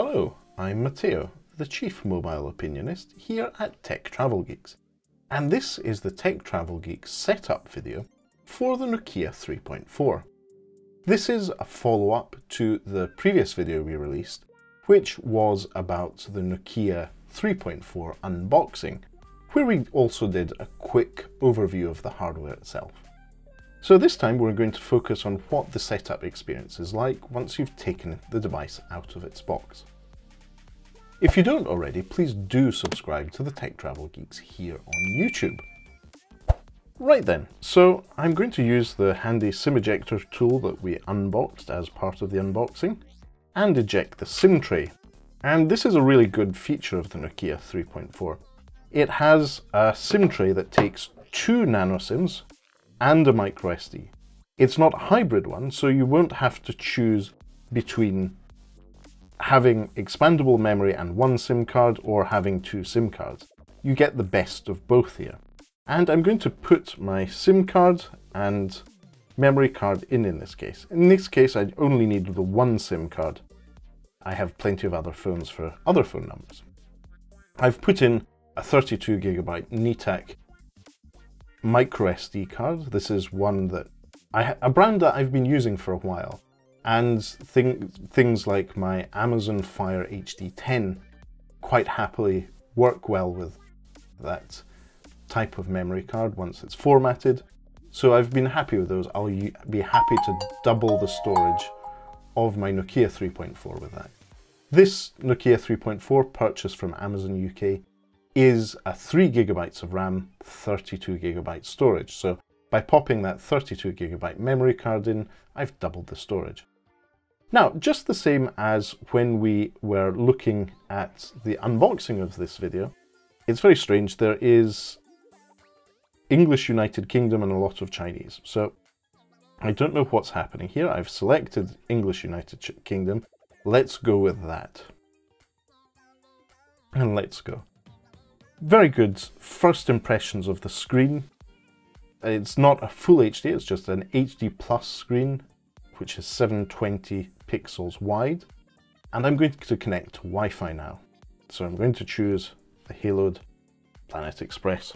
Hello, I'm Matteo, the Chief Mobile Opinionist here at Tech Travel Geeks, and this is the Tech Travel Geeks setup video for the Nokia 3.4. This is a follow-up to the previous video we released, which was about the Nokia 3.4 unboxing, where we also did a quick overview of the hardware itself. So this time we're going to focus on what the setup experience is like once you've taken the device out of its box. If you don't already, please do subscribe to the Tech Travel Geeks here on YouTube. Right then, so I'm going to use the handy SIM ejector tool that we unboxed as part of the unboxing and eject the SIM tray. And this is a really good feature of the Nokia 3.4. It has a SIM tray that takes 2 nano SIMs and a micro SD. It's not a hybrid one, so you won't have to choose between having expandable memory and 1 SIM card or having 2 SIM cards. You get the best of both here. And I'm going to put my SIM card and memory card in this case. In this case, I only need the 1 SIM card. I have plenty of other phones for other phone numbers. I've put in a 32GB NETAC micro SD card. This is one that a brand that I've been using for a while, and things like my Amazon Fire HD 10 quite happily work well with that type of memory card once it's formatted. So I've been happy with those. I'll be happy to double the storage of my Nokia 3.4 with that. This Nokia 3.4 purchased from Amazon UK is a 3GB of RAM, 32GB storage. So by popping that 32GB memory card in, I've doubled the storage. Now, just the same as when we were looking at the unboxing of this video, it's very strange. There is English United Kingdom and a lot of Chinese. So I don't know what's happening here. I've selected English United Kingdom. Let's go with that. And let's go. Very good first impressions of the screen. It's not a full HD, it's just an HD plus screen, which is 720 pixels wide. And I'm going to connect to Wi-Fi now. So I'm going to choose the Haloed Planet Express.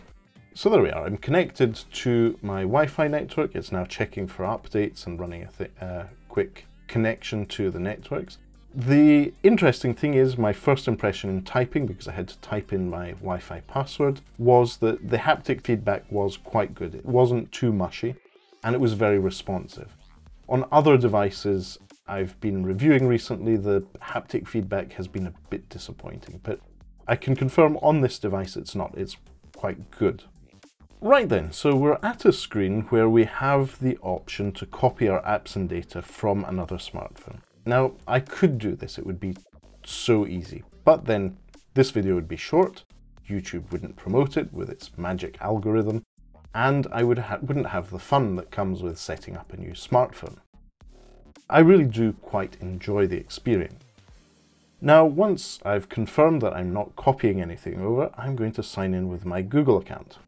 So there we are, I'm connected to my Wi-Fi network. It's now checking for updates and running a quick connection to the networks. The interesting thing is, my first impression in typing, because I had to type in my Wi-Fi password, was that the haptic feedback was quite good. It wasn't too mushy, and it was very responsive. On other devices I've been reviewing recently, the haptic feedback has been a bit disappointing, but I can confirm on this device it's not. It's quite good. Right then, so we're at a screen where we have the option to copy our apps and data from another smartphone. Now, I could do this, it would be so easy, but then this video would be short, YouTube wouldn't promote it with its magic algorithm, and I wouldn't have the fun that comes with setting up a new smartphone. I really do quite enjoy the experience. Now, once I've confirmed that I'm not copying anything over, I'm going to sign in with my Google account.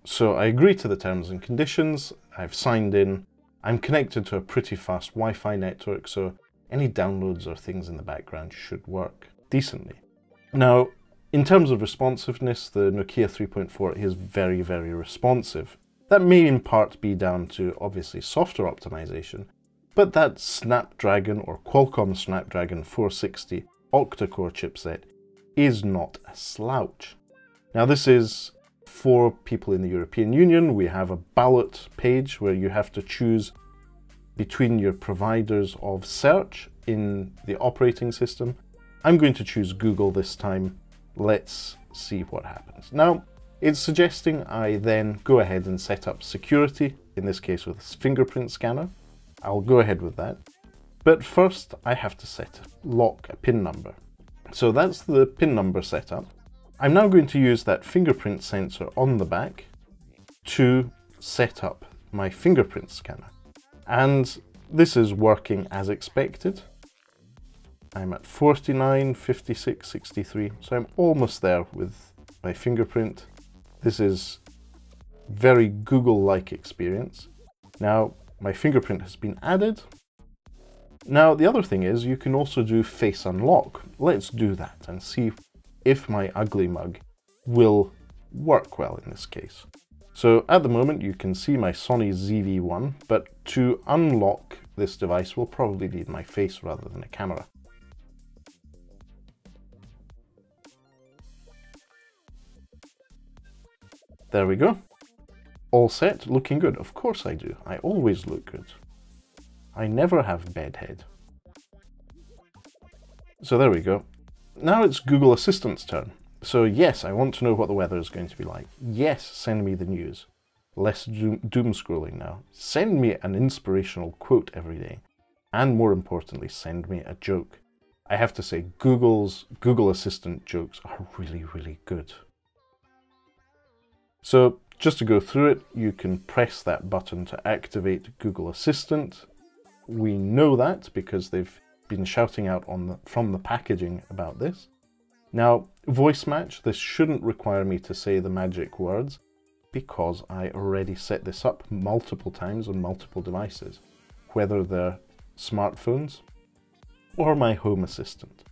So I agree to the terms and conditions, I've signed in, I'm connected to a pretty fast Wi-Fi network, so any downloads or things in the background should work decently. Now, in terms of responsiveness, the Nokia 3.4 is very, very responsive. That may in part be down to, obviously, software optimization, but that Snapdragon or Qualcomm Snapdragon 460 octa-core chipset is not a slouch. Now, this is for people in the European Union. We have a ballot page where you have to choose between your providers of search in the operating system. I'm going to choose Google this time. Let's see what happens. Now, it's suggesting I then go ahead and set up security, in this case with a fingerprint scanner. I'll go ahead with that. But first, I have to lock a PIN number. So that's the PIN number set up. I'm now going to use that fingerprint sensor on the back to set up my fingerprint scanner. And this is working as expected. I'm at 49, 56, 63, so I'm almost there with my fingerprint. This is very Google-like experience. Now, my fingerprint has been added. Now, the other thing is you can also do face unlock. Let's do that and see if my ugly mug will work well in this case. So at the moment you can see my Sony ZV-1, but to unlock this device we'll probably need my face rather than a camera. There we go. All set, looking good. Of course I do. I always look good. I never have bedhead. So there we go. Now it's Google Assistant's turn. So yes, I want to know what the weather is going to be like. Yes, send me the news. Less doom scrolling now. Send me an inspirational quote every day. And more importantly, send me a joke. I have to say, Google Assistant jokes are really, really good. So just to go through it, you can press that button to activate Google Assistant. We know that because they've been shouting out from the packaging about this. Now, voice match, this shouldn't require me to say the magic words because I already set this up multiple times on multiple devices, whether they're smartphones or my home assistant.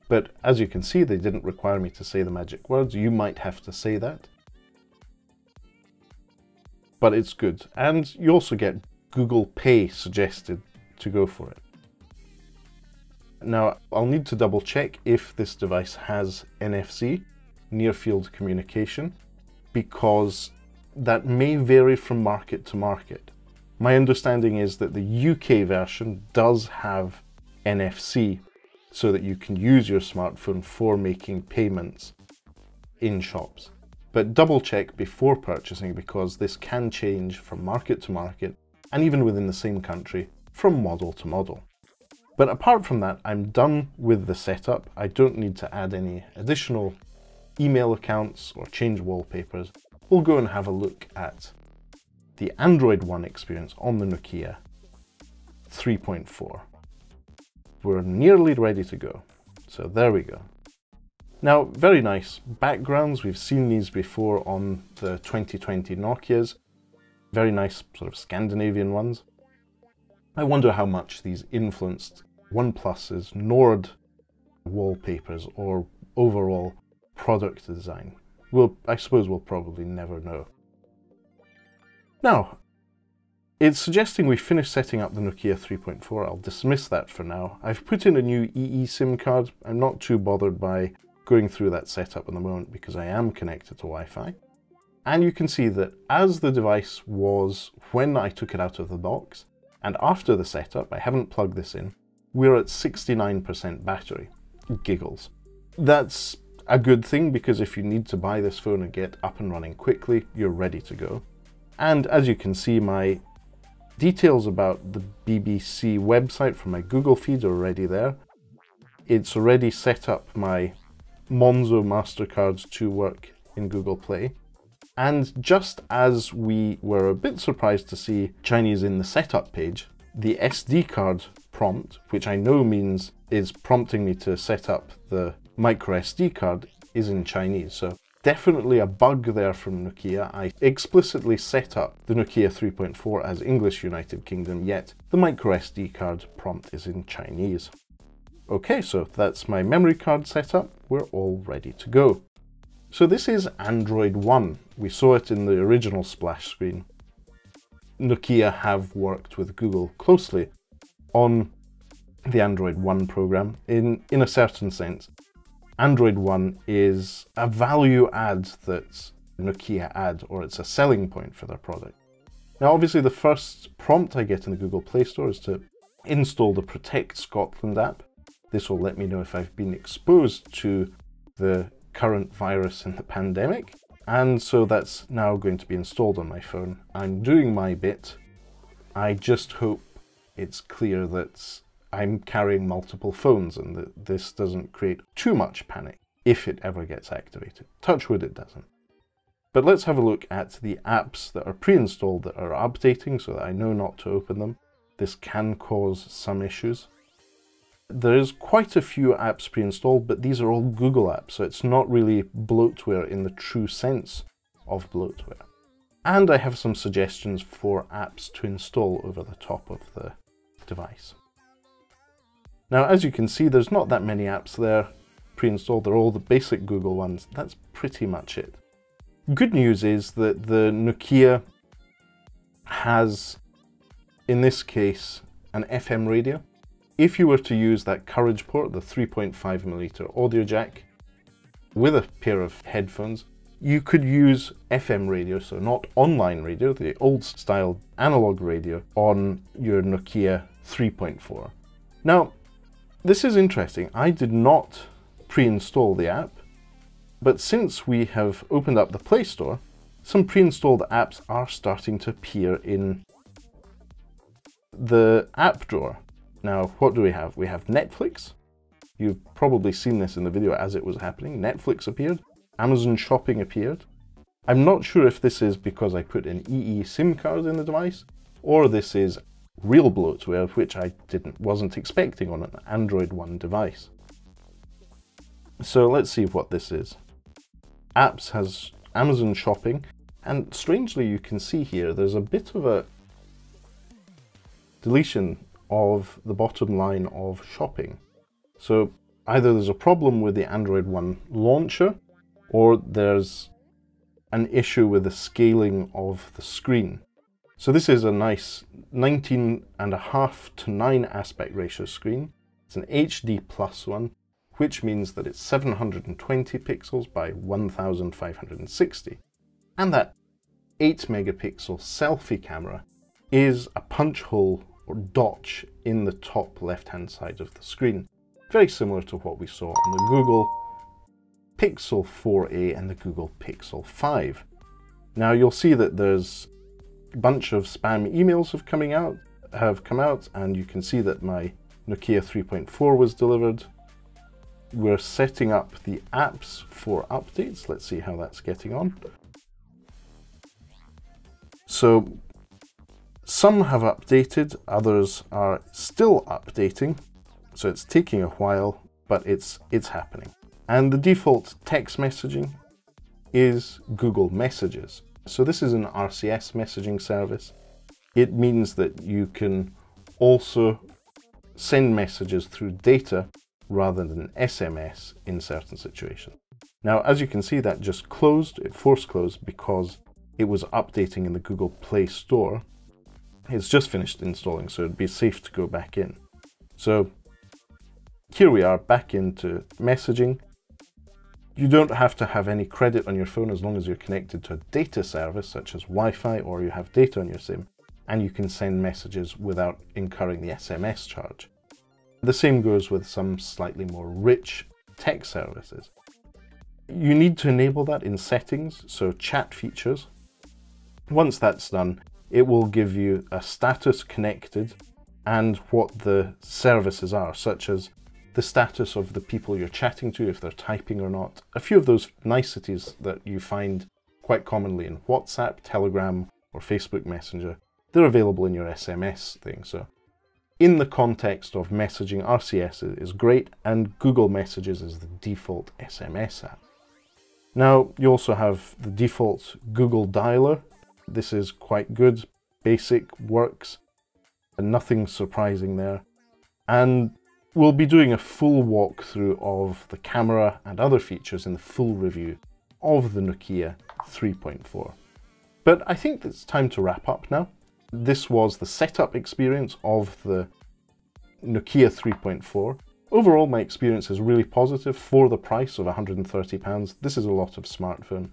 But as you can see, they didn't require me to say the magic words. You might have to say that. But it's good. And you also get Google Pay suggested to go for it. Now, I'll need to double check if this device has NFC, near field communication, because that may vary from market to market. My understanding is that the UK version does have NFC, so that you can use your smartphone for making payments in shops. But double check before purchasing because this can change from market to market, and even within the same country, from model to model. But apart from that, I'm done with the setup. I don't need to add any additional email accounts or change wallpapers. We'll go and have a look at the Android One experience on the Nokia 3.4. We're nearly ready to go. So there we go. Now, very nice backgrounds. We've seen these before on the 2020 Nokias. Very nice sort of Scandinavian ones. I wonder how much these influenced OnePlus's Nord wallpapers or overall product design. I suppose we'll probably never know. Now, it's suggesting we finish setting up the Nokia 3.4. I'll dismiss that for now. I've put in a new eSIM card. I'm not too bothered by going through that setup at the moment because I am connected to Wi-Fi. And you can see that as the device was when I took it out of the box, and after the setup, I haven't plugged this in, we're at 69% battery. Giggles. That's a good thing because if you need to buy this phone and get up and running quickly, you're ready to go. And as you can see, my details about the BBC website from my Google feed are already there. It's already set up my Monzo MasterCards to work in Google Play. And just as we were a bit surprised to see Chinese in the setup page, the SD card prompt, which I know means is prompting me to set up the micro SD card, is in Chinese. So definitely a bug there from Nokia. I explicitly set up the Nokia 3.4 as English United Kingdom, yet the micro SD card prompt is in Chinese. Okay, so that's my memory card setup. We're all ready to go. So this is Android One. We saw it in the original splash screen. Nokia have worked with Google closely on the Android One program in a certain sense. Android One is a value add that Nokia add, or it's a selling point for their product. Now obviously the first prompt I get in the Google Play Store is to install the Protect Scotland app. This will let me know if I've been exposed to the current virus in the pandemic, and so that's now going to be installed on my phone. I'm doing my bit. I just hope it's clear that I'm carrying multiple phones and that this doesn't create too much panic if it ever gets activated. Touch wood, it doesn't. But let's have a look at the apps that are pre-installed that are updating so that I know not to open them. This can cause some issues. There's quite a few apps pre-installed, but these are all Google apps, so it's not really bloatware in the true sense of bloatware. And I have some suggestions for apps to install over the top of the device. Now, as you can see, there's not that many apps there pre-installed. They're all the basic Google ones. That's pretty much it. Good news is that the Nokia has, in this case, an FM radio. If you were to use that Courage port, the 3.5mm audio jack, with a pair of headphones, you could use FM radio, so not online radio, the old style analog radio, on your Nokia 3.4. Now, this is interesting. I did not pre-install the app, but since we have opened up the Play Store, some pre-installed apps are starting to appear in the app drawer. Now, what do we have? We have Netflix. You've probably seen this in the video as it was happening. Netflix appeared. Amazon Shopping appeared. I'm not sure if this is because I put an EE SIM card in the device, or this is real bloatware, which I wasn't expecting on an Android One device. So let's see what this is. Apps has Amazon Shopping, and strangely you can see here there's a bit of a deletion of the bottom line of shopping. So either there's a problem with the Android One launcher, or there's an issue with the scaling of the screen. So this is a nice 19.5 to 9 aspect ratio screen. It's an HD plus one, which means that it's 720 pixels by 1560. And that 8 megapixel selfie camera is a punch hole or dotch in the top left hand side of the screen. Very similar to what we saw on the Google Pixel 4a and the Google Pixel 5. Now you'll see that there's a bunch of spam emails have come out, and you can see that my Nokia 3.4 was delivered. We're setting up the apps for updates. Let's see how that's getting on. So some have updated, others are still updating. So it's taking a while, but it's happening. And the default text messaging is Google Messages. So this is an RCS messaging service. It means that you can also send messages through data rather than SMS in certain situations. Now, as you can see, that just closed, it force closed because it was updating in the Google Play Store. It's just finished installing, so it'd be safe to go back in. So here we are back into messaging. You don't have to have any credit on your phone as long as you're connected to a data service such as Wi-Fi, or you have data on your SIM, and you can send messages without incurring the SMS charge. The same goes with some slightly more rich text services. You need to enable that in settings, so chat features. Once that's done, it will give you a status connected and what the services are, such as the status of the people you're chatting to, if they're typing or not. A few of those niceties that you find quite commonly in WhatsApp, Telegram, or Facebook Messenger, they're available in your SMS thing. So in the context of messaging, RCS is great, and Google Messages is the default SMS app. Now, you also have the default Google Dialer. This is quite good, basic, works, and nothing surprising there. And we'll be doing a full walkthrough of the camera and other features in the full review of the Nokia 3.4. But I think it's time to wrap up now. This was the setup experience of the Nokia 3.4. Overall, my experience is really positive for the price of £130. This is a lot of smartphone.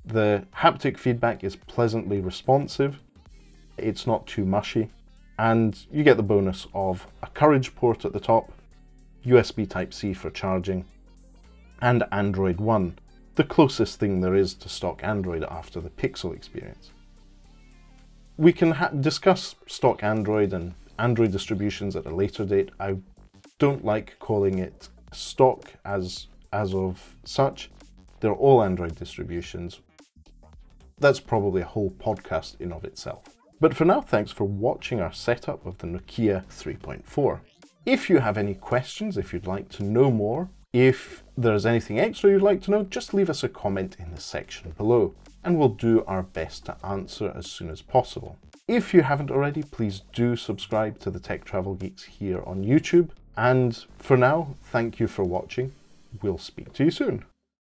The haptic feedback is pleasantly responsive. It's not too mushy. And you get the bonus of a Courage port at the top, USB Type-C for charging, and Android One, the closest thing there is to stock Android after the Pixel experience. We can discuss stock Android and Android distributions at a later date. I don't like calling it stock as of such. They're all Android distributions. That's probably a whole podcast in of itself. But for now, thanks for watching our setup of the Nokia 3.4. If you have any questions, if you'd like to know more, if there's anything extra you'd like to know, just leave us a comment in the section below, and we'll do our best to answer as soon as possible. If you haven't already, please do subscribe to the Tech Travel Geeks here on YouTube. And for now, thank you for watching. We'll speak to you soon.